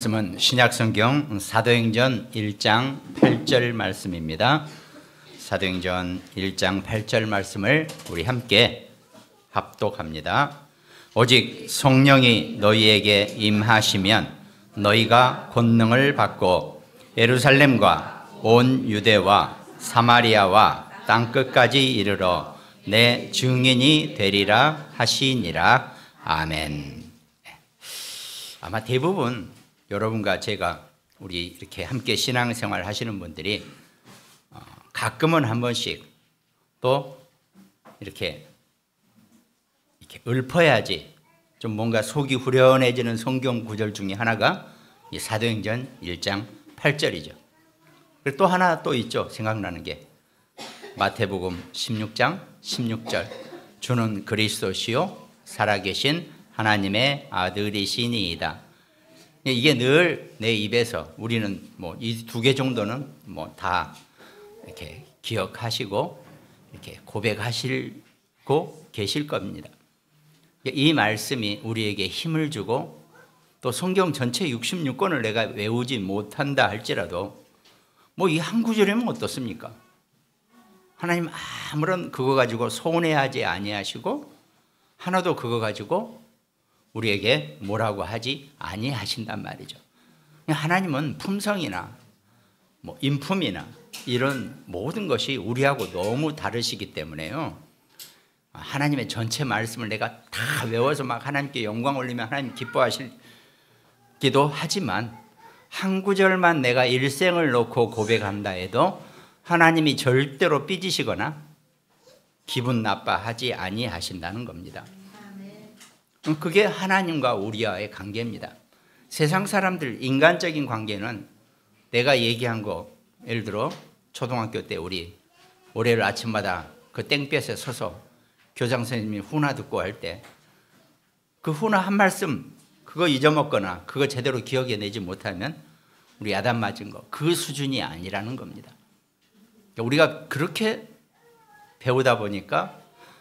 말씀은 신약성경 사도행전 1장 8절 말씀입니다. 사도행전 1장 8절 말씀을 우리 함께 합독합니다. 오직 성령이 너희에게 임하시면 너희가 권능을 받고 예루살렘과 온 유대와 사마리아와 땅끝까지 이르러 내 증인이 되리라 하시니라. 아멘. 아마 대부분 여러분과 제가 우리 이렇게 함께 신앙생활 하시는 분들이 가끔은 한 번씩 또 이렇게 읊어야지 좀 뭔가 속이 후련해지는 성경 구절 중에 하나가 이 사도행전 1장 8절이죠. 그리고 또 하나 또 있죠. 생각나는 게 마태복음 16장 16절 주는 그리스도시요 살아계신 하나님의 아들이시니이다. 이게 늘 내 입에서 우리는 뭐 이 두 개 정도는 뭐 다 이렇게 기억하시고 이렇게 고백하시고 계실 겁니다. 이 말씀이 우리에게 힘을 주고 또 성경 전체 66권을 내가 외우지 못한다 할지라도 뭐 이 한 구절이면 어떻습니까? 하나님 아무런 그거 가지고 손해하지 아니하시고 하나도 그거 가지고 우리에게 뭐라고 하지 아니하신단 말이죠. 하나님은 품성이나 뭐 인품이나 이런 모든 것이 우리하고 너무 다르시기 때문에요. 하나님의 전체 말씀을 내가 다 외워서 막 하나님께 영광 올리면 하나님 기뻐하시기도 하지만 한 구절만 내가 일생을 놓고 고백한다 해도 하나님이 절대로 삐지시거나 기분 나빠하지 아니하신다는 겁니다. 그게 하나님과 우리와의 관계입니다. 세상 사람들 인간적인 관계는 내가 얘기한 거 예를 들어 초등학교 때 우리 월요일 아침마다 그 땡볕에 서서 교장 선생님이 훈화 듣고 할 때 그 훈화 한 말씀 그거 잊어먹거나 그거 제대로 기억해내지 못하면 우리 야단 맞은 거 그 수준이 아니라는 겁니다. 우리가 그렇게 배우다 보니까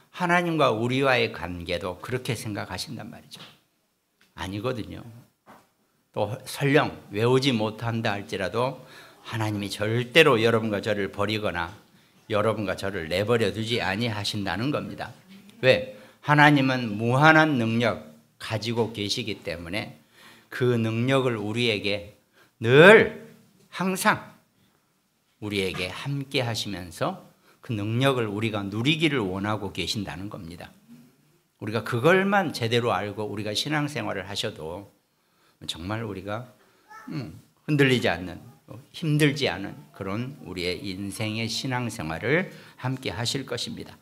하나님과 우리와의 관계도 그렇게 생각하신단 말이죠. 아니거든요. 또 설령 외우지 못한다 할지라도 하나님이 절대로 여러분과 저를 버리거나 여러분과 저를 내버려 두지 아니하신다는 겁니다. 왜? 하나님은 무한한 능력 가지고 계시기 때문에 그 능력을 우리에게 늘 항상 우리에게 함께 하시면서 그 능력을 우리가 누리기를 원하고 계신다는 겁니다. 우리가 그걸만 제대로 알고 우리가 신앙생활을 하셔도 정말 우리가 흔들리지 않는 힘들지 않은 그런 우리의 인생의 신앙생활을 함께 하실 것입니다.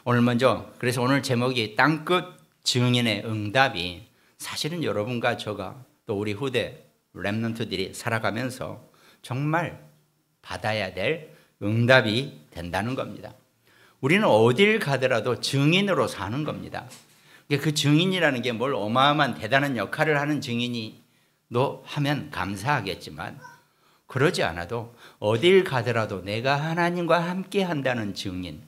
오늘 먼저 그래서 오늘 제목이 땅끝 증인의 응답이 사실은 여러분과 저가 또 우리 후대 렘넌트들이 살아가면서 정말 받아야 될 응답이 된다는 겁니다. 우리는 어딜 가더라도 증인으로 사는 겁니다. 그 증인이라는 게 뭘 어마어마한 대단한 역할을 하는 증인이 너 하면 감사하겠지만 그러지 않아도 어딜 가더라도 내가 하나님과 함께 한다는 증인,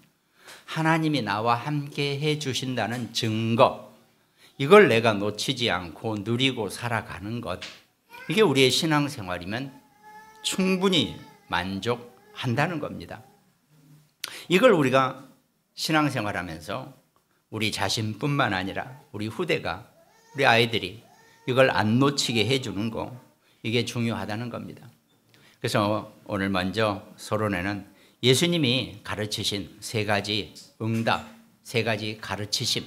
하나님이 나와 함께 해 주신다는 증거, 이걸 내가 놓치지 않고 누리고 살아가는 것, 이게 우리의 신앙생활이면 충분히 만족한다는 겁니다. 이걸 우리가 신앙생활하면서 우리 자신뿐만 아니라 우리 후대가 우리 아이들이 이걸 안 놓치게 해주는 거, 이게 중요하다는 겁니다. 그래서 오늘 먼저 서론에는 예수님이 가르치신 세 가지 응답, 세 가지 가르치심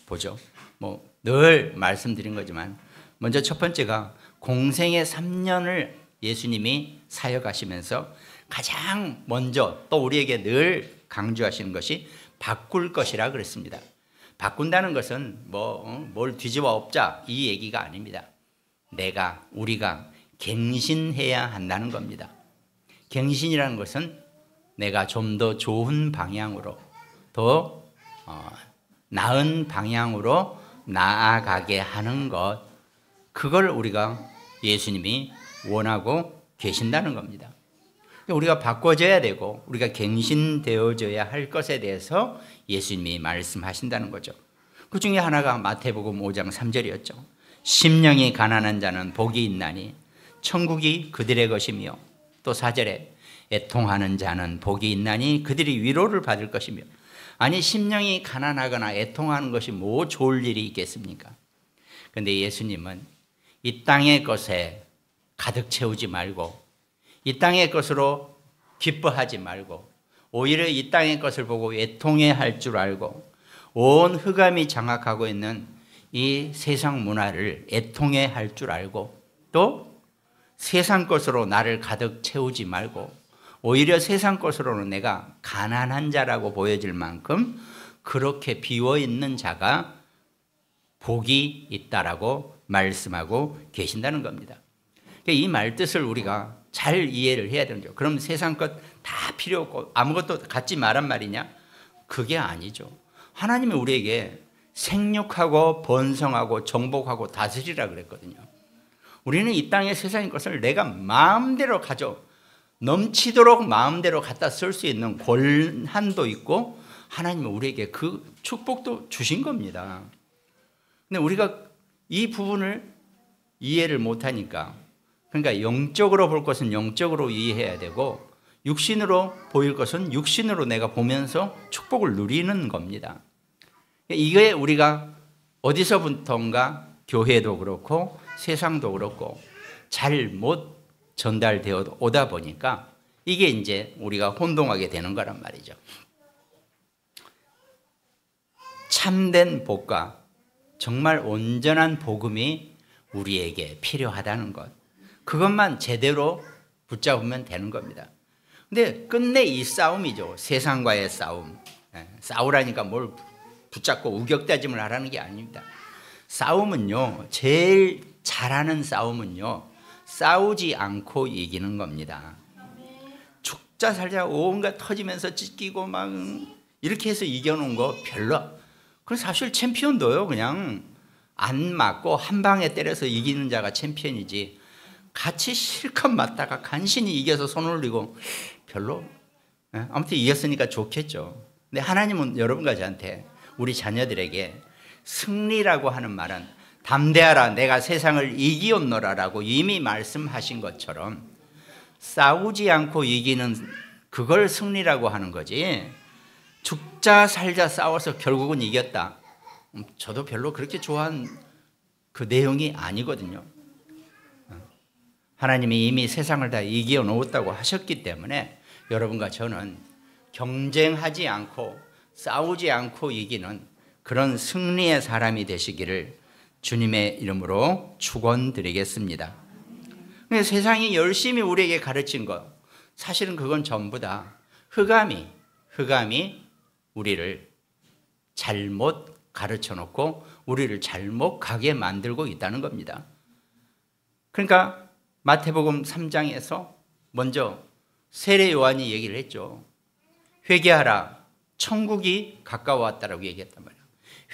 보죠. 뭐 늘 말씀드린 거지만 먼저 첫 번째가 공생의 3년을 예수님이 사역하시면서 가장 먼저 또 우리에게 늘 강조하시는 것이 바꿀 것이라 그랬습니다. 바꾼다는 것은 뭘 뒤집어 엎자 이 얘기가 아닙니다. 우리가 갱신해야 한다는 겁니다. 갱신이라는 것은 내가 좀 더 좋은 방향으로 더 나은 방향으로 나아가게 하는 것, 그걸 우리가 예수님이 원하고 계신다는 겁니다. 우리가 바꿔져야 되고 우리가 갱신되어져야 할 것에 대해서 예수님이 말씀하신다는 거죠. 그 중에 하나가 마태복음 5장 3절이었죠. 심령이 가난한 자는 복이 있나니 천국이 그들의 것이며, 또 4절에 애통하는 자는 복이 있나니 그들이 위로를 받을 것이며. 아니, 심령이 가난하거나 애통하는 것이 뭐 좋을 일이 있겠습니까? 그런데 예수님은 이 땅의 것에 가득 채우지 말고, 이 땅의 것으로 기뻐하지 말고, 오히려 이 땅의 것을 보고 애통해야 할 줄 알고, 온 흑암이 장악하고 있는 이 세상 문화를 애통해야 할 줄 알고, 또 세상 것으로 나를 가득 채우지 말고, 오히려 세상 것으로는 내가 가난한 자라고 보여질 만큼 그렇게 비워있는 자가 복이 있다라고 말씀하고 계신다는 겁니다. 이 말뜻을 우리가 잘 이해를 해야 되는 거죠. 그럼 세상 것 다 필요 없고 아무것도 갖지 말란 말이냐? 그게 아니죠. 하나님이 우리에게 생육하고 번성하고 정복하고 다스리라 그랬거든요. 우리는 이 땅의 세상의 것을 내가 마음대로 가져 넘치도록 마음대로 갖다 쓸 수 있는 권한도 있고, 하나님은 우리에게 그 축복도 주신 겁니다. 근데 우리가 이 부분을 이해를 못하니까, 그러니까 영적으로 볼 것은 영적으로 이해해야 되고, 육신으로 보일 것은 육신으로 내가 보면서 축복을 누리는 겁니다. 이게 우리가 어디서부터인가 교회도 그렇고 세상도 그렇고 잘못 전달되어 오다 보니까 이게 이제 우리가 혼동하게 되는 거란 말이죠. 참된 복과 정말 온전한 복음이 우리에게 필요하다는 것, 그것만 제대로 붙잡으면 되는 겁니다. 근데 끝내 이 싸움이죠. 세상과의 싸움. 싸우라니까 뭘 붙잡고 우격다짐을 하라는 게 아닙니다. 싸움은요, 제일 잘하는 싸움은요, 싸우지 않고 이기는 겁니다. 죽자 살자 온갖 터지면서 찢기고 막 이렇게 해서 이겨놓은 거 별로. 그럼 사실 챔피언도요, 그냥 안 맞고 한 방에 때려서 이기는 자가 챔피언이지, 같이 실컷 맞다가 간신히 이겨서 손 올리고 별로. 아무튼 이겼으니까 좋겠죠. 근데 하나님은 여러분과 저한테, 우리 자녀들에게 승리라고 하는 말은 담대하라, 내가 세상을 이기었노라라고 이미 말씀하신 것처럼 싸우지 않고 이기는 그걸 승리라고 하는 거지, 죽자 살자 싸워서 결국은 이겼다, 저도 별로 그렇게 좋아하는 그 내용이 아니거든요. 하나님이 이미 세상을 다 이겨 놓았다고 하셨기 때문에 여러분과 저는 경쟁하지 않고 싸우지 않고 이기는 그런 승리의 사람이 되시기를 주님의 이름으로 축원드리겠습니다. 세상이 열심히 우리에게 가르친 것, 사실은 그건 전부 다 흑암이 우리를 잘못 가르쳐 놓고 우리를 잘못 가게 만들고 있다는 겁니다. 그러니까 마태복음 3장에서 먼저 세례 요한이 얘기를 했죠. 회개하라, 천국이 가까워왔다라고 얘기했단 말이에요.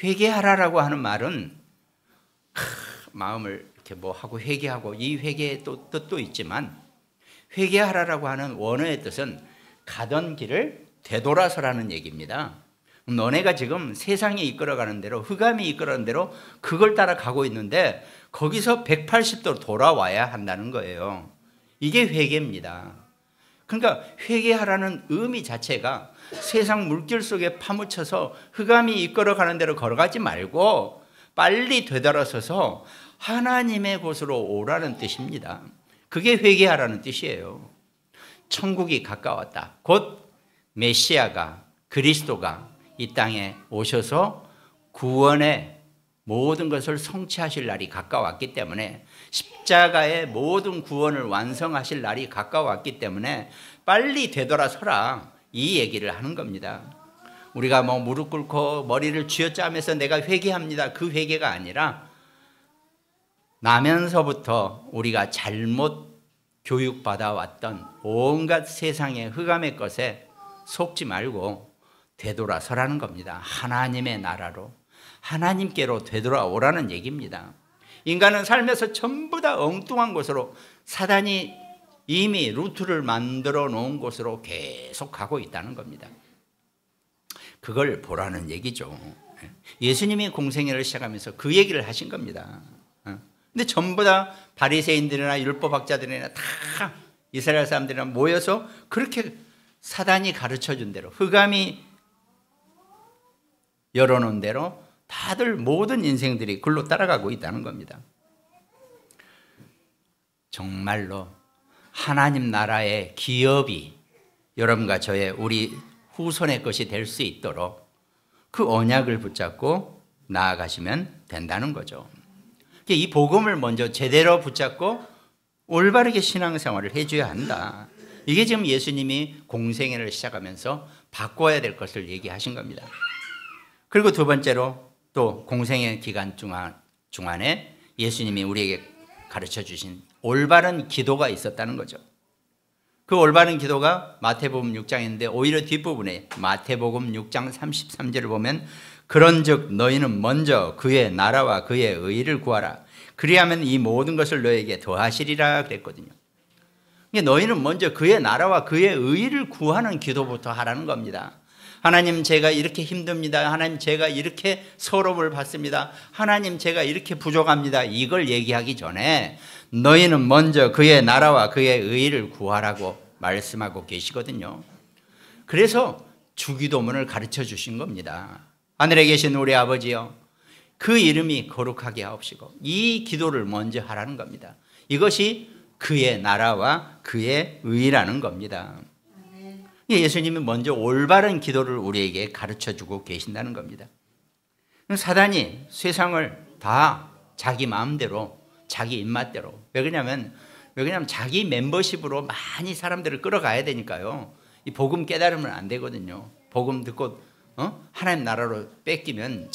회개하라라고 하는 말은 마음을 이렇게 뭐 하고 회개하고, 이 회개의 또 뜻도 있지만, 회개하라라고 하는 원어의 뜻은 가던 길을 되돌아서라는 얘기입니다. 너네가 지금 세상이 이끌어가는 대로, 흑암이 이끌어가는 대로 그걸 따라 가고 있는데 거기서 180도 돌아와야 한다는 거예요. 이게 회개입니다. 그러니까 회개하라는 의미 자체가 세상 물길 속에 파묻혀서 흑암이 이끌어가는 대로 걸어가지 말고 빨리 되돌아서서 하나님의 곳으로 오라는 뜻입니다. 그게 회개하라는 뜻이에요. 천국이 가까웠다. 곧 메시아가, 그리스도가 이 땅에 오셔서 구원의 모든 것을 성취하실 날이 가까웠기 때문에, 십자가의 모든 구원을 완성하실 날이 가까웠기 때문에 빨리 되돌아서라, 이 얘기를 하는 겁니다. 우리가 뭐 무릎 꿇고 머리를 쥐어짜면서 내가 회개합니다, 그 회개가 아니라 나면서부터 우리가 잘못 교육받아 왔던 온갖 세상의 흑암의 것에 속지 말고 되돌아서라는 겁니다. 하나님의 나라로, 하나님께로 되돌아오라는 얘기입니다. 인간은 살면서 전부 다 엉뚱한 곳으로, 사단이 이미 루트를 만들어 놓은 곳으로 계속 가고 있다는 겁니다. 그걸 보라는 얘기죠. 예수님이 공생애를 시작하면서 그 얘기를 하신 겁니다. 근데 전부 다 바리새인들이나 율법학자들이나 다 이스라엘 사람들이나 모여서 그렇게 사단이 가르쳐준 대로, 흑암이 열어놓은 대로 다들 모든 인생들이 글로 따라가고 있다는 겁니다. 정말로 하나님 나라의 기업이 여러분과 저의 우리 후손의 것이 될 수 있도록 그 언약을 붙잡고 나아가시면 된다는 거죠. 이 복음을 먼저 제대로 붙잡고 올바르게 신앙생활을 해줘야 한다. 이게 지금 예수님이 공생애를 시작하면서 바꿔야 될 것을 얘기하신 겁니다. 그리고 두 번째로 또 공생애 기간 중간에 예수님이 우리에게 가르쳐 주신 올바른 기도가 있었다는 거죠. 그 올바른 기도가 마태복음 6장인데 오히려 뒷부분에 마태복음 6장 33절을 보면 그런즉 너희는 먼저 그의 나라와 그의 의를 구하라. 그리하면 이 모든 것을 너에게 더하시리라 그랬거든요. 너희는 먼저 그의 나라와 그의 의를 구하는 기도부터 하라는 겁니다. 하나님 제가 이렇게 힘듭니다. 하나님 제가 이렇게 서러움을 받습니다. 하나님 제가 이렇게 부족합니다. 이걸 얘기하기 전에 너희는 먼저 그의 나라와 그의 의를 구하라고 말씀하고 계시거든요. 그래서 주기도문을 가르쳐 주신 겁니다. 하늘에 계신 우리 아버지여 그 이름이 거룩하게 하옵시고, 이 기도를 먼저 하라는 겁니다. 이것이 그의 나라와 그의 의라는 겁니다. 예수님이 먼저 올바른 기도를 우리에게 가르쳐주고 계신다는 겁니다. 사단이 세상을 다 자기 마음대로, 자기 입맛대로, 왜 그러냐면 자기 멤버십으로 많이 사람들을 끌어가야 되니까요. 이 복음 깨달으면 안 되거든요. 복음 듣고 하나님 나라로 뺏기면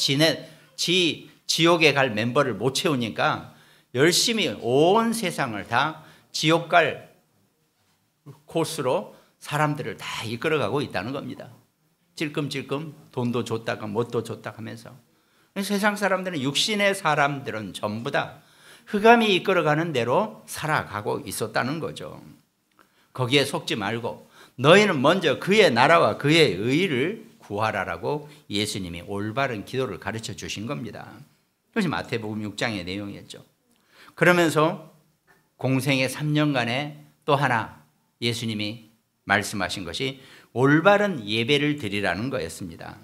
지옥에 갈 멤버를 못 채우니까 열심히 온 세상을 다 지옥 갈 코스로 사람들을 다 이끌어가고 있다는 겁니다. 찔끔찔끔 돈도 줬다가 뭣도 줬다가 하면서. 세상 사람들은, 육신의 사람들은 전부 다 흑암이 이끌어가는 대로 살아가고 있었다는 거죠. 거기에 속지 말고 너희는 먼저 그의 나라와 그의 의를 구하라라고 예수님이 올바른 기도를 가르쳐 주신 겁니다. 그것이 마태복음 6장의 내용이었죠. 그러면서 공생의 3년간에 또 하나 예수님이 말씀하신 것이 올바른 예배를 드리라는 거였습니다.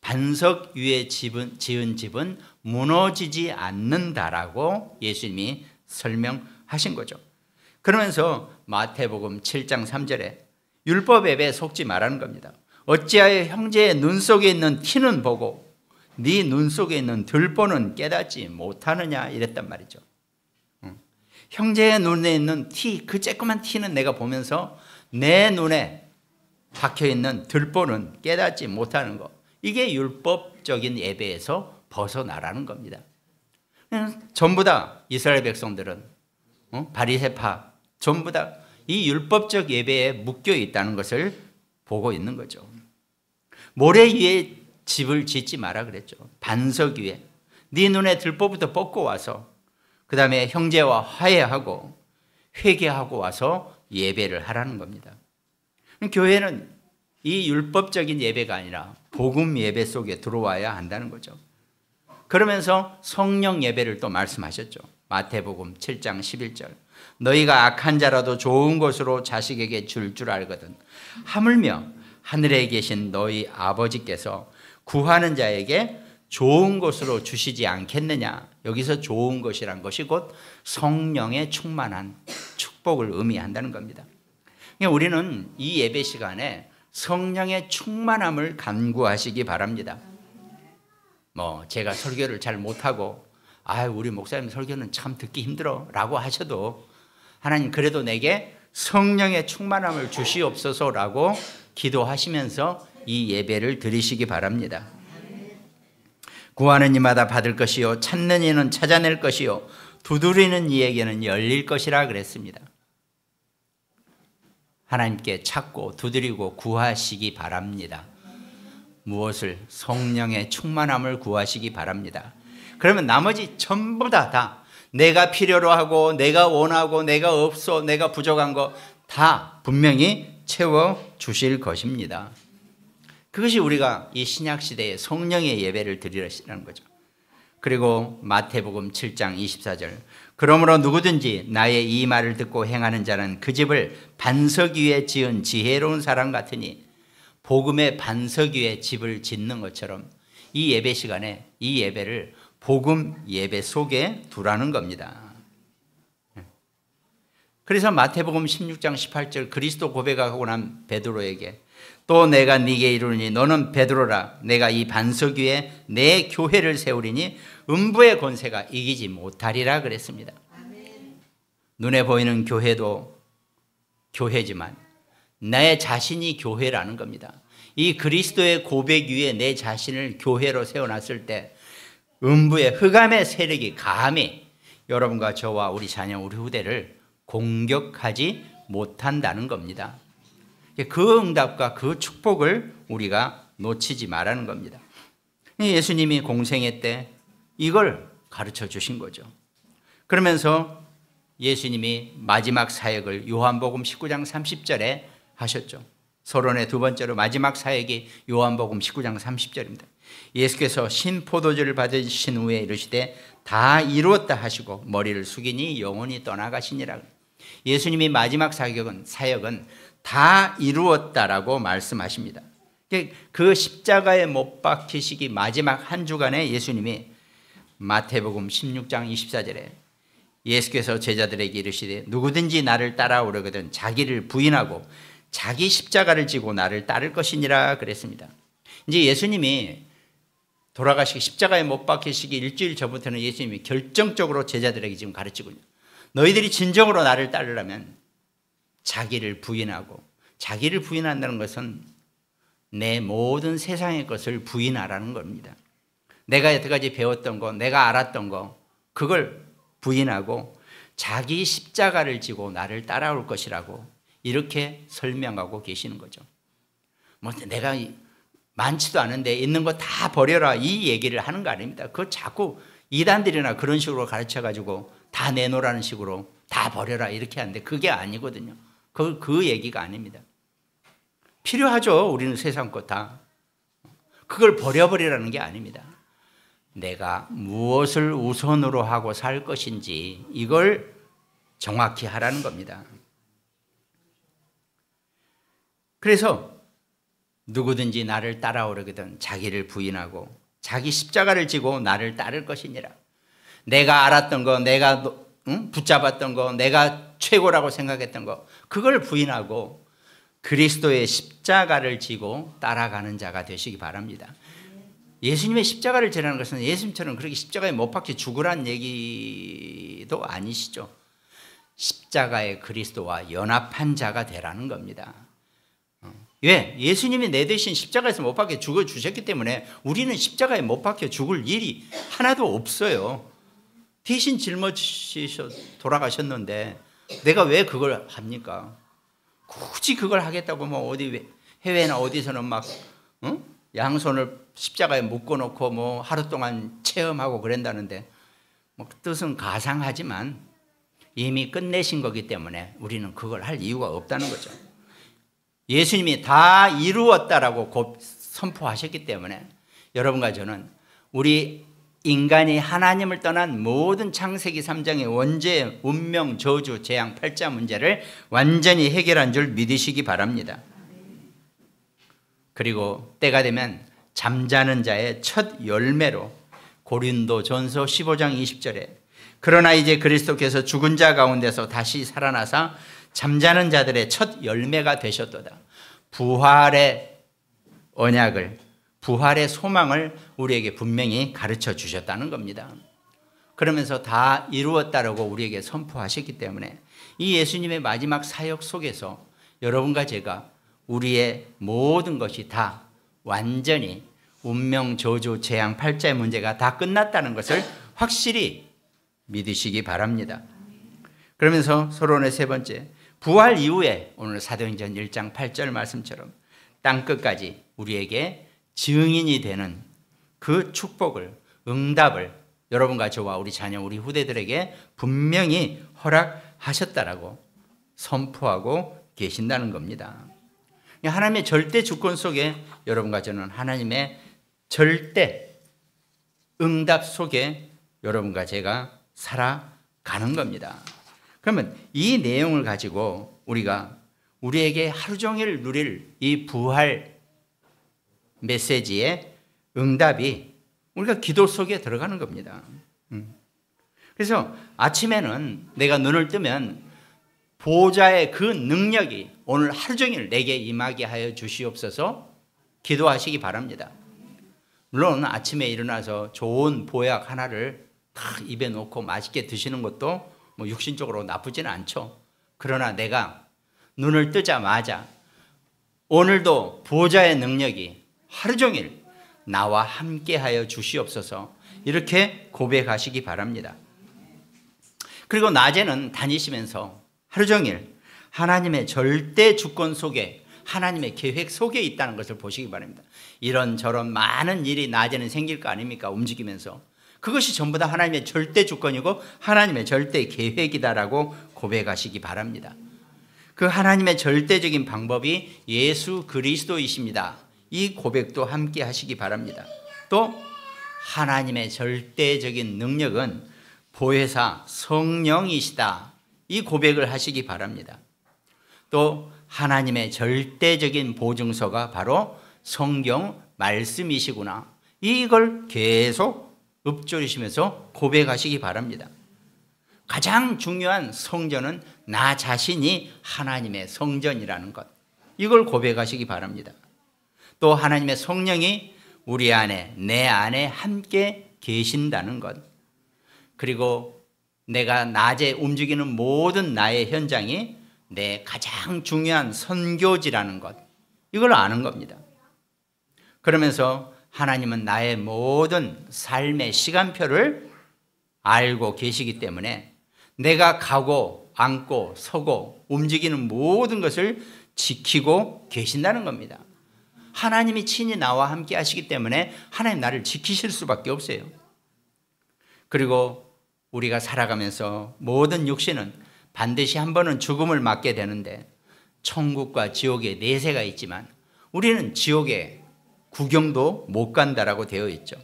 반석 위에 지은 집은 무너지지 않는다라고 예수님이 설명하신 거죠. 그러면서 마태복음 7장 3절에 율법 예배에 속지 말라는 겁니다. 어찌하여 형제의 눈 속에 있는 티는 보고 네 눈 속에 있는 들보는 깨닫지 못하느냐 이랬단 말이죠. 형제의 눈에 있는 티, 그 쬐끄만 티는 내가 보면서 내 눈에 박혀있는 들보는 깨닫지 못하는 것, 이게 율법적인 예배에서 벗어나라는 겁니다. 전부 다 이스라엘 백성들은 바리새파 전부 다 이 율법적 예배에 묶여 있다는 것을 보고 있는 거죠. 모래 위에 집을 짓지 마라 그랬죠. 반석 위에 네 눈에 들보부터 뽑고 와서 그 다음에 형제와 화해하고 회개하고 와서 예배를 하라는 겁니다. 교회는 이 율법적인 예배가 아니라 복음 예배 속에 들어와야 한다는 거죠. 그러면서 성령 예배를 또 말씀하셨죠. 마태복음 7장 11절 너희가 악한 자라도 좋은 것으로 자식에게 줄 알거든 하물며 하늘에 계신 너희 아버지께서 구하는 자에게 좋은 것으로 주시지 않겠느냐. 여기서 좋은 것이란 것이 곧 성령의 충만한 축복을 의미한다는 겁니다. 우리는 이 예배 시간에 성령의 충만함을 간구하시기 바랍니다. 제가 설교를 잘 못하고 우리 목사님 설교는 참 듣기 힘들어 라고 하셔도 하나님 그래도 내게 성령의 충만함을 주시옵소서라고 기도하시면서 이 예배를 드리시기 바랍니다. 구하는 이마다 받을 것이요 찾는 이는 찾아낼 것이요 두드리는 이에게는 열릴 것이라 그랬습니다. 하나님께 찾고 두드리고 구하시기 바랍니다. 무엇을? 성령의 충만함을 구하시기 바랍니다. 그러면 나머지 전부 다 내가 필요로 하고 내가 원하고 내가 없어 내가 부족한 거 다 분명히 채워주실 것입니다. 그것이 우리가 이 신약시대에 성령의 예배를 드리라는 거죠. 그리고 마태복음 7장 24절. 그러므로 누구든지 나의 이 말을 듣고 행하는 자는 그 집을 반석 위에 지은 지혜로운 사람 같으니, 복음의 반석 위에 집을 짓는 것처럼 이 예배 시간에 이 예배를 복음 예배 속에 두라는 겁니다. 그래서 마태복음 16장 18절 그리스도 고백하고 난 베드로에게 또 내가 네게 이르노니 너는 베드로라 내가 이 반석 위에 내 교회를 세우리니 음부의 권세가 이기지 못하리라 그랬습니다. 눈에 보이는 교회도 교회지만 내 자신이 교회라는 겁니다. 이 그리스도의 고백 위에 내 자신을 교회로 세워놨을 때 음부의 흑암의 세력이 감히 여러분과 저와 우리 자녀 우리 후대를 공격하지 못한다는 겁니다. 그 응답과 그 축복을 우리가 놓치지 말라는 겁니다. 예수님이 공생애 때 이걸 가르쳐 주신 거죠. 그러면서 예수님이 마지막 사역을 요한복음 19장 30절에 하셨죠. 서론의 두 번째로 마지막 사역이 요한복음 19장 30절입니다. 예수께서 신포도주를 받으신 후에 이르시되 다 이루었다 하시고 머리를 숙이니 영혼이 떠나가시니라. 예수님이 마지막 사역은 다 이루었다라고 말씀하십니다. 그 십자가에 못 박히시기 마지막 한 주간에 예수님이 마태복음 16장 24절에 예수께서 제자들에게 이르시되 누구든지 나를 따라오려거든 자기를 부인하고 자기 십자가를 지고 나를 따를 것이니라 그랬습니다. 이제 예수님이 돌아가시기 십자가에 못 박히시기 일주일 전부터는 예수님이 결정적으로 제자들에게 지금 가르치고 있는, 너희들이 진정으로 나를 따르려면 자기를 부인하고, 자기를 부인한다는 것은 내 모든 세상의 것을 부인하라는 겁니다. 내가 여태까지 배웠던 거, 내가 알았던 거, 그걸 부인하고 자기 십자가를 지고 나를 따라올 것이라고 이렇게 설명하고 계시는 거죠. 뭐 내가 많지도 않은데 있는 거 다 버려라 이 얘기를 하는 거 아닙니다. 그거 자꾸 이단들이나 그런 식으로 가르쳐가지고 다 내놓으라는 식으로 다 버려라 이렇게 하는데 그게 아니거든요. 그 얘기가 아닙니다. 필요하죠. 우리는 세상 것 다. 그걸 버려버리라는 게 아닙니다. 내가 무엇을 우선으로 하고 살 것인지 이걸 정확히 하라는 겁니다. 그래서 누구든지 나를 따라오려거든 자기를 부인하고 자기 십자가를 지고 나를 따를 것이니라. 내가 알았던 거, 내가 붙잡았던 거, 내가 최고라고 생각했던 거, 그걸 부인하고 그리스도의 십자가를 지고 따라가는 자가 되시기 바랍니다. 예수님의 십자가를 지라는 것은 예수님처럼 그렇게 십자가에 못 박혀 죽으란 얘기도 아니시죠. 십자가의 그리스도와 연합한 자가 되라는 겁니다. 왜? 예수님이 내 대신 십자가에서 못 박혀 죽어 주셨기 때문에 우리는 십자가에 못 박혀 죽을 일이 하나도 없어요. 대신 짊어지셔 돌아가셨는데 내가 왜 그걸 합니까? 굳이 그걸 하겠다고 뭐 어디 해외나 어디서는 막 양손을 십자가에 묶어놓고 뭐 하루 동안 체험하고 그런다는데 뭐 뜻은 가상하지만 이미 끝내신 거기 때문에 우리는 그걸 할 이유가 없다는 거죠. 예수님이 다 이루었다라고 곧 선포하셨기 때문에 여러분과 저는 우리 인간이 하나님을 떠난 모든 창세기 3장의 원죄, 운명, 저주, 재앙, 팔자 문제를 완전히 해결한 줄 믿으시기 바랍니다. 그리고 때가 되면 잠자는 자의 첫 열매로 고린도전서 15장 20절에 그러나 이제 그리스도께서 죽은 자 가운데서 다시 살아나사 잠자는 자들의 첫 열매가 되셨도다. 부활의 언약을, 부활의 소망을 우리에게 분명히 가르쳐 주셨다는 겁니다. 그러면서 다 이루었다라고 우리에게 선포하셨기 때문에 이 예수님의 마지막 사역 속에서 여러분과 제가 우리의 모든 것이 다 완전히 운명, 저주, 재앙, 팔자의 문제가 다 끝났다는 것을 확실히 믿으시기 바랍니다. 그러면서 서론의 세 번째, 부활 이후에 오늘 사도행전 1장 8절 말씀처럼 땅끝까지 우리에게 증인이 되는 그 축복을, 응답을 여러분과 저와 우리 자녀, 우리 후대들에게 분명히 허락하셨다라고 선포하고 계신다는 겁니다. 하나님의 절대 주권 속에 여러분과 저는 하나님의 절대 응답 속에 여러분과 제가 살아가는 겁니다. 그러면 이 내용을 가지고 우리가 우리에게 하루 종일 누릴 이 부활 메시지의 응답이 우리가 기도 속에 들어가는 겁니다. 그래서 아침에는 내가 눈을 뜨면 보호자의 그 능력이 오늘 하루 종일 내게 임하게 하여 주시옵소서 기도하시기 바랍니다. 물론 아침에 일어나서 좋은 보약 하나를 딱 입에 넣고 맛있게 드시는 것도 뭐 육신적으로 나쁘지는 않죠. 그러나 내가 눈을 뜨자마자 오늘도 보호자의 능력이 하루 종일 나와 함께하여 주시옵소서 이렇게 고백하시기 바랍니다. 그리고 낮에는 다니시면서 하루 종일 하나님의 절대 주권 속에 하나님의 계획 속에 있다는 것을 보시기 바랍니다. 이런저런 많은 일이 낮에는 생길 거 아닙니까? 움직이면서. 그것이 전부 다 하나님의 절대 주권이고 하나님의 절대 계획이다라고 고백하시기 바랍니다. 그 하나님의 절대적인 방법이 예수 그리스도이십니다. 이 고백도 함께 하시기 바랍니다. 또 하나님의 절대적인 능력은 보혜사 성령이시다. 이 고백을 하시기 바랍니다. 또 하나님의 절대적인 보증서가 바로 성경 말씀이시구나. 이걸 계속 읊조리시면서 고백하시기 바랍니다. 가장 중요한 성전은 나 자신이 하나님의 성전이라는 것. 이걸 고백하시기 바랍니다. 또 하나님의 성령이 우리 안에 내 안에 함께 계신다는 것. 그리고 내가 낮에 움직이는 모든 나의 현장이 내 가장 중요한 선교지라는 것. 이걸 아는 겁니다. 그러면서 하나님은 나의 모든 삶의 시간표를 알고 계시기 때문에 내가 가고 앉고 서고 움직이는 모든 것을 지키고 계신다는 겁니다. 하나님이 친히 나와 함께 하시기 때문에 하나님 나를 지키실 수밖에 없어요. 그리고 우리가 살아가면서 모든 육신은 반드시 한 번은 죽음을 맞게 되는데 천국과 지옥의 내세가 있지만 우리는 지옥에 구경도 못 간다라고 되어 있죠.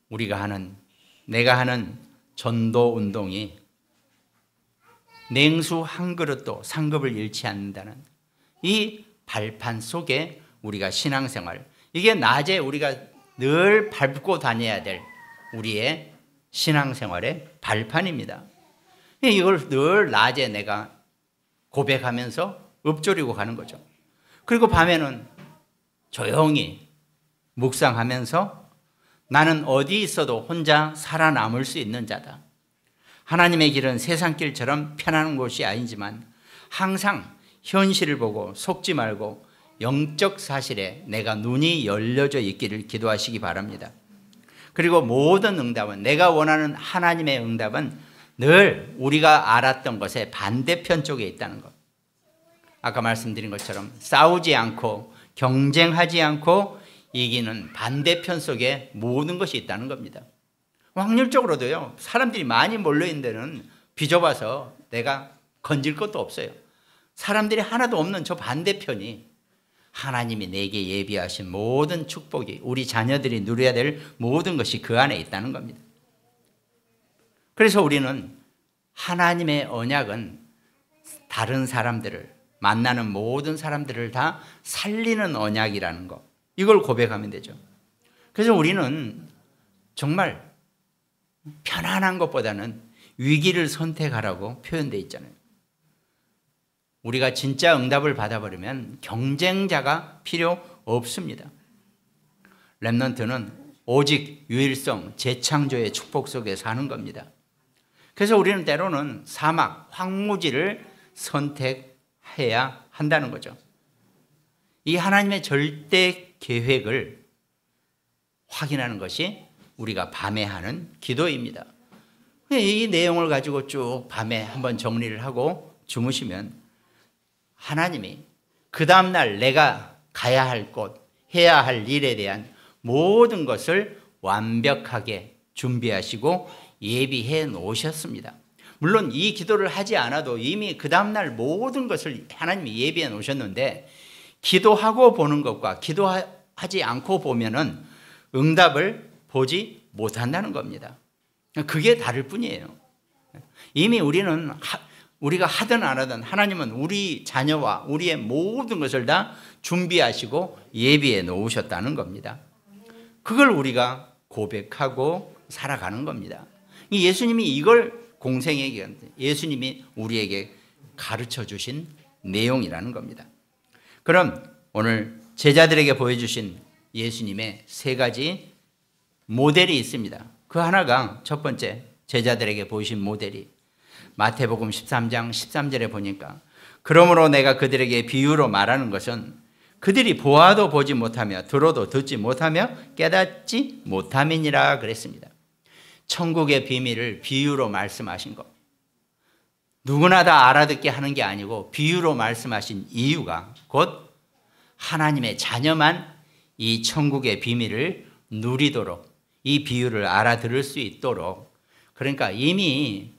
내가 하는 전도 운동이 냉수 한 그릇도 상급을 잃지 않는다는 이 발판 속에 우리가 신앙생활, 이게 낮에 우리가 늘 밟고 다녀야 될 우리의 신앙생활의 발판입니다. 이걸 늘 낮에 내가 고백하면서 읊조리고 가는 거죠. 그리고 밤에는 조용히 묵상하면서 나는 어디 있어도 혼자 살아남을 수 있는 자다. 하나님의 길은 세상 길처럼 편안한 곳이 아니지만 항상 현실을 보고 속지 말고 영적 사실에 내가 눈이 열려져 있기를 기도하시기 바랍니다. 그리고 모든 응답은, 내가 원하는 하나님의 응답은 늘 우리가 알았던 것의 반대편 쪽에 있다는 것. 아까 말씀드린 것처럼 싸우지 않고 경쟁하지 않고 이기는 반대편 속에 모든 것이 있다는 겁니다. 확률적으로도요, 사람들이 많이 몰려있는 데는 비좁아서 내가 건질 것도 없어요. 사람들이 하나도 없는 저 반대편이 하나님이 내게 예비하신 모든 축복이, 우리 자녀들이 누려야 될 모든 것이 그 안에 있다는 겁니다. 그래서 우리는 하나님의 언약은 다른 사람들을, 만나는 모든 사람들을 다 살리는 언약이라는 것, 이걸 고백하면 되죠. 그래서 우리는 정말 편안한 것보다는 위기를 선택하라고 표현되어 있잖아요. 우리가 진짜 응답을 받아버리면 경쟁자가 필요 없습니다. 렘넌트는 오직 유일성, 재창조의 축복 속에 사는 겁니다. 그래서 우리는 때로는 사막, 황무지를 선택해야 한다는 거죠. 이 하나님의 절대 계획을 확인하는 것이 우리가 밤에 하는 기도입니다. 이 내용을 가지고 쭉 밤에 한번 정리를 하고 주무시면 하나님이 그 다음날 내가 가야 할 곳, 해야 할 일에 대한 모든 것을 완벽하게 준비하시고 예비해 놓으셨습니다. 물론 이 기도를 하지 않아도 이미 그 다음날 모든 것을 하나님이 예비해 놓으셨는데, 기도하고 보는 것과 기도하지 않고 보면은 응답을 보지 못한다는 겁니다. 그게 다를 뿐이에요. 이미 우리가 하든 안 하든 하나님은 우리 자녀와 우리의 모든 것을 다 준비하시고 예비해 놓으셨다는 겁니다. 그걸 우리가 고백하고 살아가는 겁니다. 예수님이 이걸 예수님이 우리에게 가르쳐 주신 내용이라는 겁니다. 그럼 오늘 제자들에게 보여주신 예수님의 세 가지 모델이 있습니다. 그 하나가 첫 번째 제자들에게 보이신 모델이 마태복음 13장 13절에 보니까 그러므로 내가 그들에게 비유로 말하는 것은 그들이 보아도 보지 못하며 들어도 듣지 못하며 깨닫지 못함이니라 그랬습니다. 천국의 비밀을 비유로 말씀하신 것. 누구나 다 알아듣게 하는 게 아니고 비유로 말씀하신 이유가 곧 하나님의 자녀만 이 천국의 비밀을 누리도록 이 비유를 알아들을 수 있도록 그러니까 이미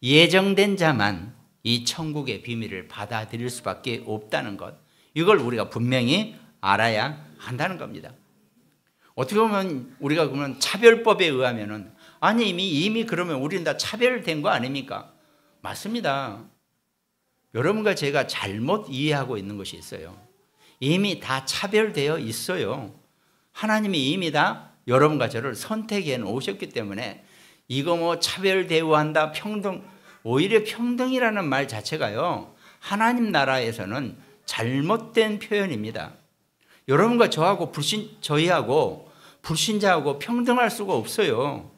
예정된 자만 이 천국의 비밀을 받아들일 수밖에 없다는 것. 이걸 우리가 분명히 알아야 한다는 겁니다. 어떻게 보면 우리가 그러면 차별법에 의하면은 아니 이미 그러면 우리는 다 차별된 거 아닙니까? 맞습니다. 여러분과 제가 잘못 이해하고 있는 것이 있어요. 이미 다 차별되어 있어요. 하나님이 이미 다 여러분과 저를 선택해 놓으셨기 때문에 이거 뭐 차별 대우한다 평등 오히려 평등이라는 말 자체가요 하나님 나라에서는 잘못된 표현입니다. 여러분과 저희하고 불신자하고 평등할 수가 없어요.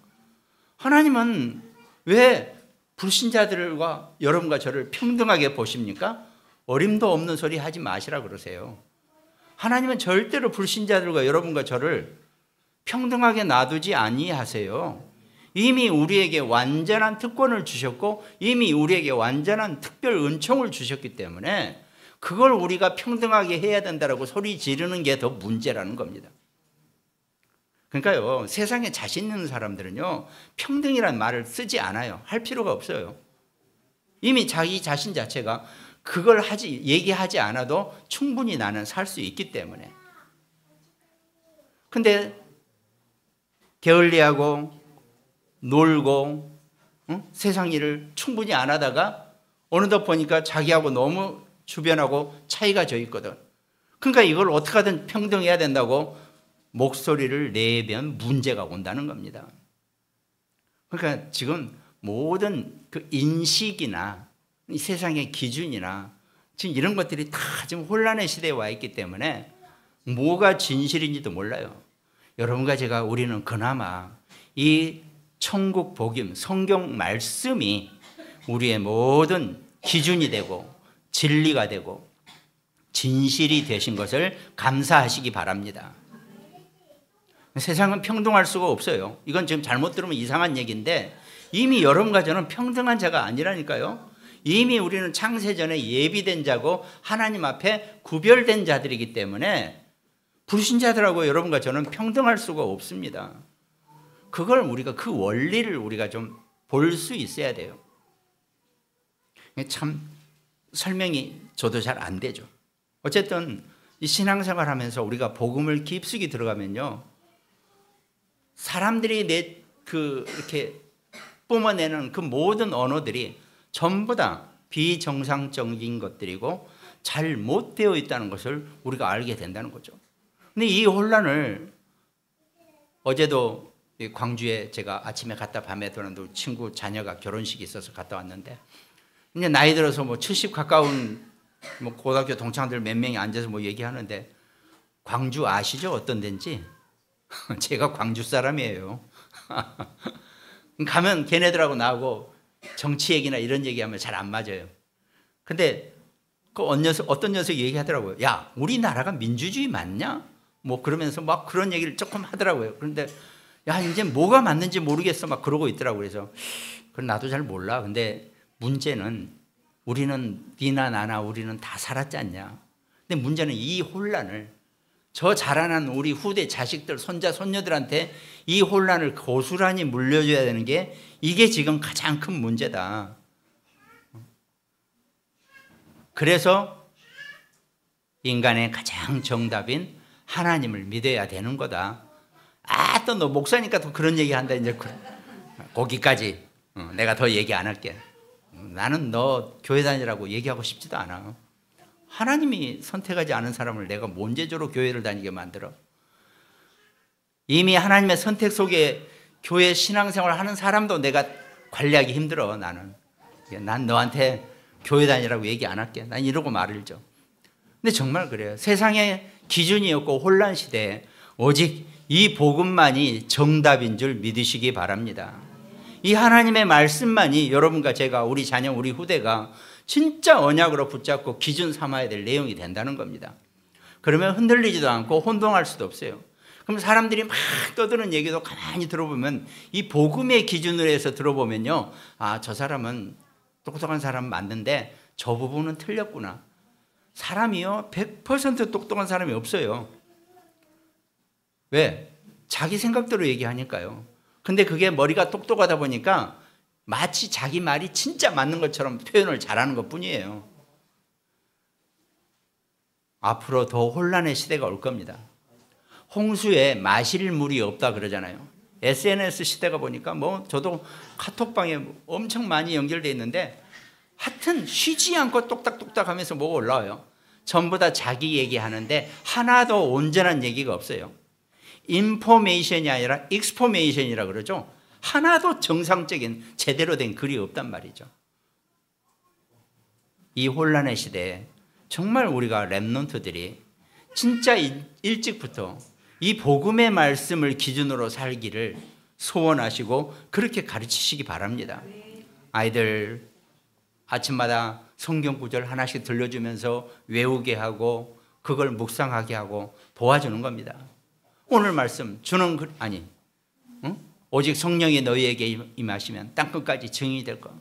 하나님은 왜 불신자들과 여러분과 저를 평등하게 보십니까? 어림도 없는 소리 하지 마시라 그러세요. 하나님은 절대로 불신자들과 여러분과 저를 평등하게 놔두지 아니하세요. 이미 우리에게 완전한 특권을 주셨고 이미 우리에게 완전한 특별 은총을 주셨기 때문에 그걸 우리가 평등하게 해야 된다고 소리 지르는 게 더 문제라는 겁니다. 그러니까요 세상에 자신 있는 사람들은요 평등이라는 말을 쓰지 않아요. 할 필요가 없어요. 이미 자기 자신 자체가 그걸 얘기하지 않아도 충분히 나는 살 수 있기 때문에. 근데 게을리하고 놀고 세상 일을 충분히 안 하다가 어느덧 보니까 자기하고 너무 주변하고 차이가 져 있거든. 그러니까 이걸 어떻게 하든 평등해야 된다고 목소리를 내면 문제가 온다는 겁니다. 그러니까 지금 모든 그 인식이나 이 세상의 기준이나 지금 이런 것들이 다 지금 혼란의 시대에 와 있기 때문에 뭐가 진실인지도 몰라요. 여러분과 제가 우리는 그나마 이 천국 복음 성경 말씀이 우리의 모든 기준이 되고 진리가 되고 진실이 되신 것을 감사하시기 바랍니다. 세상은 평등할 수가 없어요. 이건 지금 잘못 들으면 이상한 얘기인데 이미 여러분과 저는 평등한 자가 아니라니까요. 이미 우리는 창세전에 예비된 자고 하나님 앞에 구별된 자들이기 때문에 불신자들하고 여러분과 저는 평등할 수가 없습니다. 그걸 우리가 그 원리를 우리가 좀 볼 수 있어야 돼요. 참 설명이 저도 잘 안 되죠. 어쨌든 이 신앙생활 하면서 우리가 복음을 깊숙이 들어가면요. 사람들이 이렇게 뿜어내는 그 모든 언어들이 전부 다 비정상적인 것들이고 잘못되어 있다는 것을 우리가 알게 된다는 거죠. 근데 이 혼란을 어제도 광주에 제가 아침에 갔다 밤에 돌아오는데 친구 자녀가 결혼식이 있어서 갔다 왔는데 이제 나이 들어서 뭐 70 가까운 뭐 고등학교 동창들 몇 명이 앉아서 뭐 얘기하는데 광주 아시죠? 어떤 데인지? 제가 광주 사람이에요. 가면 걔네들하고 나하고 정치 얘기나 이런 얘기하면 잘 안 맞아요. 근데 그 어떤 녀석이 얘기하더라고요. 야, 우리나라가 민주주의 맞냐? 뭐 그러면서 막 그런 얘기를 조금 하더라고요. 그런데 야, 이제 뭐가 맞는지 모르겠어 막 그러고 있더라고요. 그래서 그건 나도 잘 몰라. 근데 문제는 우리는 니나 나나 우리는 다 살았지 않냐. 근데 문제는 이 혼란을 저 자라난 우리 후대 자식들 손자 손녀들한테 이 혼란을 고스란히 물려줘야 되는 게 이게 지금 가장 큰 문제다. 그래서 인간의 가장 정답인 하나님을 믿어야 되는 거다. 아, 또 너 목사니까 또 그런 얘기 한다. 이제 거기까지. 내가 더 얘기 안 할게. 나는 너 교회 다니라고 얘기하고 싶지도 않아. 하나님이 선택하지 않은 사람을 내가 뭔 죄로 교회를 다니게 만들어? 이미 하나님의 선택 속에 교회 신앙생활을 하는 사람도 내가 관리하기 힘들어. 나는. 난 너한테 교회 다니라고 얘기 안 할게. 난 이러고 말을죠. 근데 정말 그래요. 세상의 기준이 없고 혼란 시대에 오직 이 복음만이 정답인 줄 믿으시기 바랍니다. 이 하나님의 말씀만이 여러분과 제가, 우리 자녀, 우리 후대가 진짜 언약으로 붙잡고 기준 삼아야 될 내용이 된다는 겁니다. 그러면 흔들리지도 않고 혼동할 수도 없어요. 그럼 사람들이 막 떠드는 얘기도 가만히 들어보면 이 복음의 기준으로 해서 들어보면요, 아, 저 사람은 똑똑한 사람 맞는데 저 부분은 틀렸구나. 사람이요 100% 똑똑한 사람이 없어요. 왜? 자기 생각대로 얘기하니까요. 근데 그게 머리가 똑똑하다 보니까 마치 자기 말이 진짜 맞는 것처럼 표현을 잘하는 것뿐이에요. 앞으로 더 혼란의 시대가 올 겁니다. 홍수에 마실 물이 없다 그러잖아요. SNS 시대가 보니까 뭐 저도 카톡방에 엄청 많이 연결돼 있는데 하여튼 쉬지 않고 똑딱똑딱 하면서 뭐가 올라와요. 전부 다 자기 얘기하는데 하나도 온전한 얘기가 없어요. 인포메이션이 아니라 익스포메이션이라 그러죠. 하나도 정상적인 제대로 된 글이 없단 말이죠. 이 혼란의 시대에 정말 우리가 렘넌트들이 진짜 일찍부터 이 복음의 말씀을 기준으로 살기를 소원하시고 그렇게 가르치시기 바랍니다. 아이들 아침마다 성경 구절 하나씩 들려주면서 외우게 하고 그걸 묵상하게 하고 도와주는 겁니다. 오늘 말씀 주는 오직 성령이 너희에게 임하시면 땅끝까지 증인이 될 것.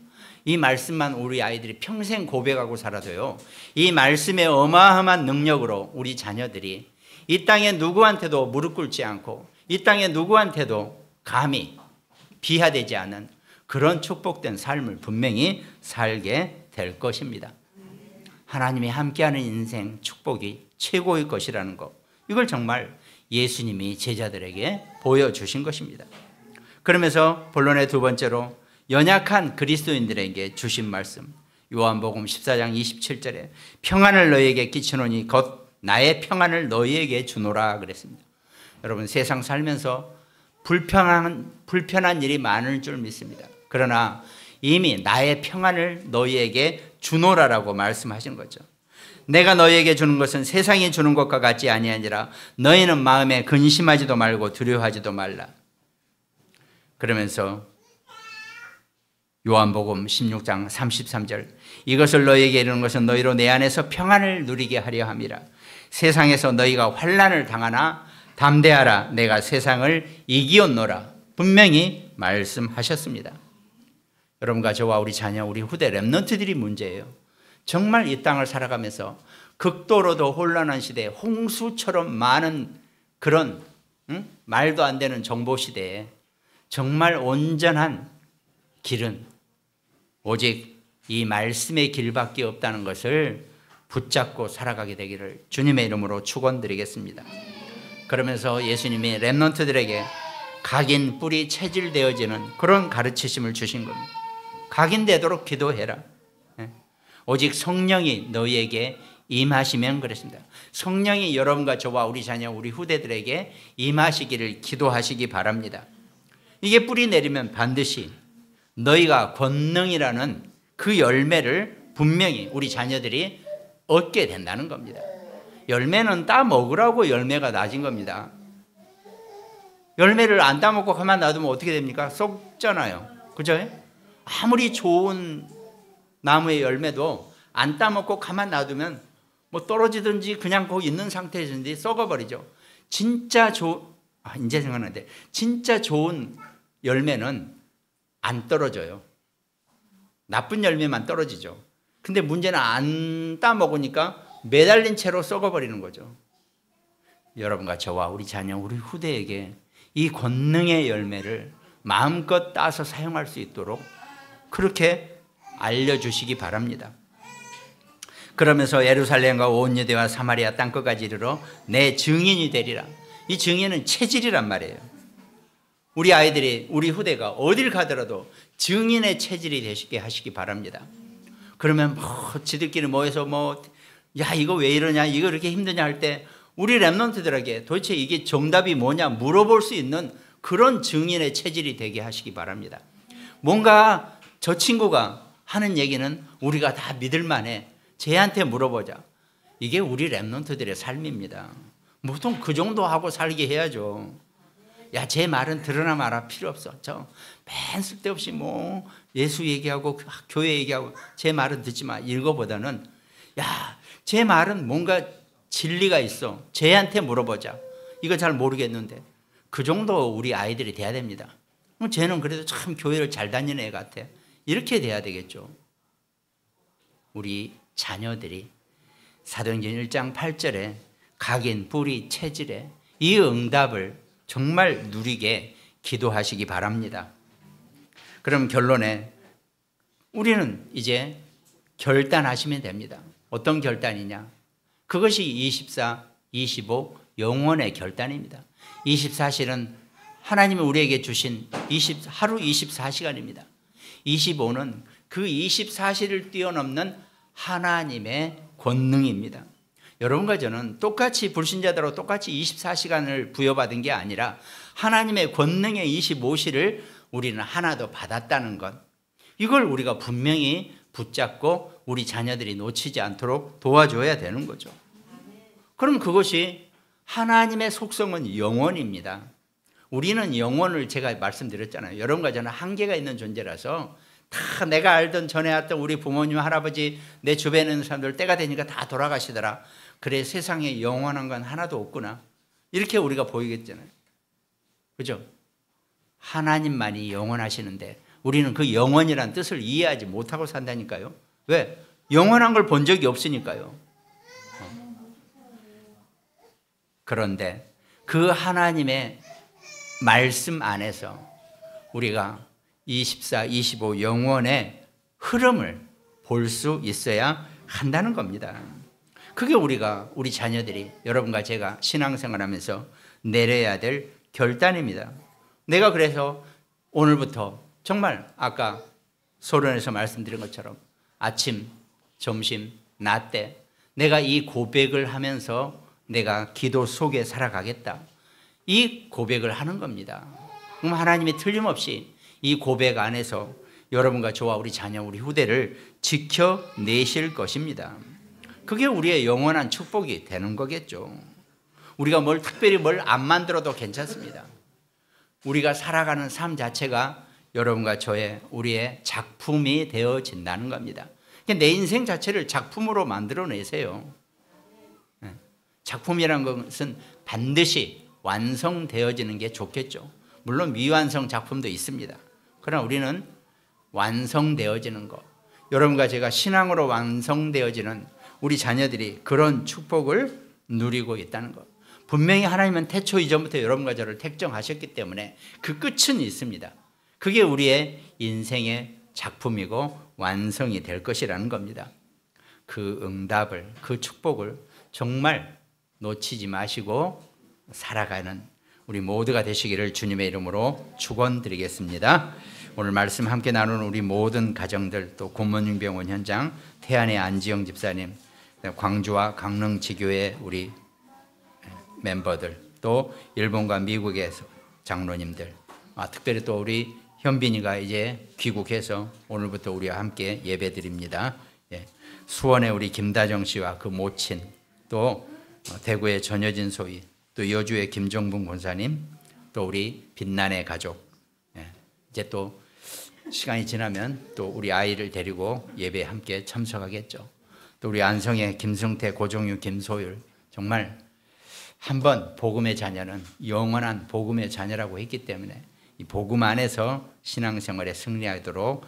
이 말씀만 우리 아이들이 평생 고백하고 살아도요, 이 말씀의 어마어마한 능력으로 우리 자녀들이 이 땅에 누구한테도 무릎 꿇지 않고 이 땅에 누구한테도 감히 비하되지 않은 그런 축복된 삶을 분명히 살게 될 것입니다. 하나님이 함께하는 인생 축복이 최고의 것이라는 것, 이걸 정말 예수님이 제자들에게 보여주신 것입니다. 그러면서 본론의 두 번째로 연약한 그리스도인들에게 주신 말씀, 요한복음 14장 27절에 평안을 너희에게 끼치노니 곧 나의 평안을 너희에게 주노라 그랬습니다. 여러분, 세상 살면서 불편한 일이 많을 줄 믿습니다. 그러나 이미 나의 평안을 너희에게 주노라라고 말씀하신 거죠. 내가 너희에게 주는 것은 세상이 주는 것과 같지 아니하니라. 너희는 마음에 근심하지도 말고 두려워하지도 말라. 그러면서 요한복음 16장 33절, 이것을 너희에게 이르는 것은 너희로 내 안에서 평안을 누리게 하려 함이라. 세상에서 너희가 환난을 당하나 담대하라. 내가 세상을 이기었노라. 분명히 말씀하셨습니다. 여러분과 저와 우리 자녀, 우리 후대 렘넌트들이 문제예요. 정말 이 땅을 살아가면서 극도로도 혼란한 시대에 홍수처럼 많은 그런 말도 안 되는 정보 시대에 정말 온전한 길은 오직 이 말씀의 길밖에 없다는 것을 붙잡고 살아가게 되기를 주님의 이름으로 축원드리겠습니다. 그러면서 예수님이 렘넌트들에게 각인 뿔이 체질되어지는 그런 가르치심을 주신 겁니다. 각인되도록 기도해라. 오직 성령이 너희에게 임하시면 그랬습니다. 성령이 여러분과 저와 우리 자녀, 우리 후대들에게 임하시기를 기도하시기 바랍니다. 이게 뿌리 내리면 반드시 너희가 권능이라는 그 열매를 분명히 우리 자녀들이 얻게 된다는 겁니다. 열매는 따먹으라고 열매가 낮은 겁니다. 열매를 안 따먹고 가만 놔두면 어떻게 됩니까? 썩잖아요. 그죠? 아무리 좋은 나무의 열매도 안 따먹고 가만 놔두면 뭐 떨어지든지 그냥 거기 있는 상태에서든지 썩어버리죠. 이제 생각나는데, 진짜 좋은 열매는 안 떨어져요. 나쁜 열매만 떨어지죠. 근데 문제는 안 따먹으니까 매달린 채로 썩어버리는 거죠. 여러분과 저와 우리 자녀, 우리 후대에게 이 권능의 열매를 마음껏 따서 사용할 수 있도록 그렇게 알려주시기 바랍니다. 그러면서 예루살렘과 온 유대와 사마리아 땅끝까지 이르러 내 증인이 되리라. 이 증인은 체질이란 말이에요. 우리 아이들이, 우리 후대가 어딜 가더라도 증인의 체질이 되시게 하시기 바랍니다. 그러면 지들끼리 모여서 야 이거 왜 이러냐, 이거 이렇게 힘드냐 할 때 우리 랩런트들에게 도대체 이게 정답이 뭐냐 물어볼 수 있는 그런 증인의 체질이 되게 하시기 바랍니다. 뭔가 저 친구가 하는 얘기는 우리가 다 믿을 만해, 쟤한테 물어보자. 이게 우리 랩런트들의 삶입니다. 보통 그 정도 하고 살게 해야죠. 야, 제 말은 들으나 마라 필요 없어. 맨 쓸데없이 예수 얘기하고 교회 얘기하고 제 말은 듣지 마. 이거보다는 야, 제 말은 뭔가 진리가 있어. 쟤한테 물어보자. 이거 잘 모르겠는데. 그 정도 우리 아이들이 돼야 됩니다. 쟤는 그래도 참 교회를 잘 다니는 애 같아. 이렇게 돼야 되겠죠. 우리 자녀들이 사도행전 1장 8절에 각인, 뿌리, 체질에 이 응답을 정말 누리게 기도하시기 바랍니다. 그럼 결론에 우리는 이제 결단하시면 됩니다. 어떤 결단이냐? 그것이 24, 25 영원의 결단입니다. 24실은 하나님이 우리에게 주신 하루 24시간입니다. 25는 그 24시를 뛰어넘는 하나님의 권능입니다. 여러분과 저는 똑같이 불신자들하고 똑같이 24시간을 부여받은 게 아니라 하나님의 권능의 25시를 우리는 하나도 받았다는 것, 이걸 우리가 분명히 붙잡고 우리 자녀들이 놓치지 않도록 도와줘야 되는 거죠. 그럼 그것이 하나님의 속성은 영원입니다. 우리는 영혼을 제가 말씀드렸잖아요. 여러분과 저는 한계가 있는 존재라서 다 내가 알던 전에 왔던 우리 부모님, 할아버지, 내 주변에 있는 사람들 때가 되니까 다 돌아가시더라. 그래 세상에 영원한 건 하나도 없구나. 이렇게 우리가 보이겠잖아요. 그죠? 하나님만이 영원하시는데 우리는 그 영원이란 뜻을 이해하지 못하고 산다니까요. 왜? 영원한 걸 본 적이 없으니까요. 그런데 그 하나님의 말씀 안에서 우리가 24, 25 영원의 흐름을 볼 수 있어야 한다는 겁니다. 그게 우리 자녀들이, 여러분과 제가 신앙생활하면서 내려야 될 결단입니다. 내가 그래서 오늘부터 정말 아까 소론에서 말씀드린 것처럼 아침, 점심, 낮 때 내가 이 고백을 하면서 내가 기도 속에 살아가겠다. 이 고백을 하는 겁니다. 그럼 하나님이 틀림없이 이 고백 안에서 여러분과 저와 우리 자녀, 우리 후대를 지켜내실 것입니다. 그게 우리의 영원한 축복이 되는 거겠죠. 우리가 특별히 뭘 안 만들어도 괜찮습니다. 우리가 살아가는 삶 자체가 여러분과 우리의 작품이 되어진다는 겁니다. 내 인생 자체를 작품으로 만들어내세요. 작품이라는 것은 반드시 완성되어지는 게 좋겠죠. 물론 미완성 작품도 있습니다. 그러나 우리는 완성되어지는 것, 여러분과 제가 신앙으로 완성되어지는 우리 자녀들이 그런 축복을 누리고 있다는 것. 분명히 하나님은 태초 이전부터 여러분과 저를 택정하셨기 때문에 그 끝은 있습니다. 그게 우리의 인생의 작품이고 완성이 될 것이라는 겁니다. 그 응답을, 그 축복을 정말 놓치지 마시고 살아가는 우리 모두가 되시기를 주님의 이름으로 축원드리겠습니다. 오늘 말씀 함께 나누는 우리 모든 가정들, 또 곤모닝병원 현장 태안의 안지영 집사님, 광주와 강릉 지교회 우리 멤버들, 또 일본과 미국에서 장로님들, 특별히 또 우리 현빈이가 이제 귀국해서 오늘부터 우리와 함께 예배드립니다. 수원의 우리 김다정 씨와 그 모친, 또 대구의 전여진 소위, 또 여주의 김정분 권사님, 또 우리 빛난의 가족, 이제 또 시간이 지나면 또 우리 아이를 데리고 예배에 함께 참석하겠죠. 또 우리 안성의 김승태, 고종유, 김소율, 정말 한번 복음의 자녀는 영원한 복음의 자녀라고 했기 때문에 이 복음 안에서 신앙생활에 승리하도록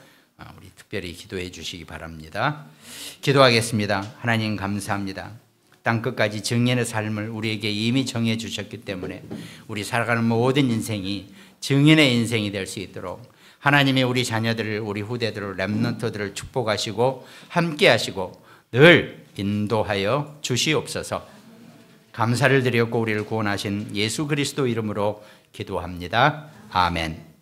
우리 특별히 기도해 주시기 바랍니다. 기도하겠습니다. 하나님 감사합니다. 땅끝까지 증인의 삶을 우리에게 이미 정해 주셨기 때문에 우리 살아가는 모든 인생이 증인의 인생이 될 수 있도록 하나님이 우리 자녀들을, 우리 후대들을, 렘넌트들을 축복하시고 함께 하시고 늘 인도하여 주시옵소서. 감사를 드렸고 우리를 구원하신 예수 그리스도 이름으로 기도합니다. 아멘.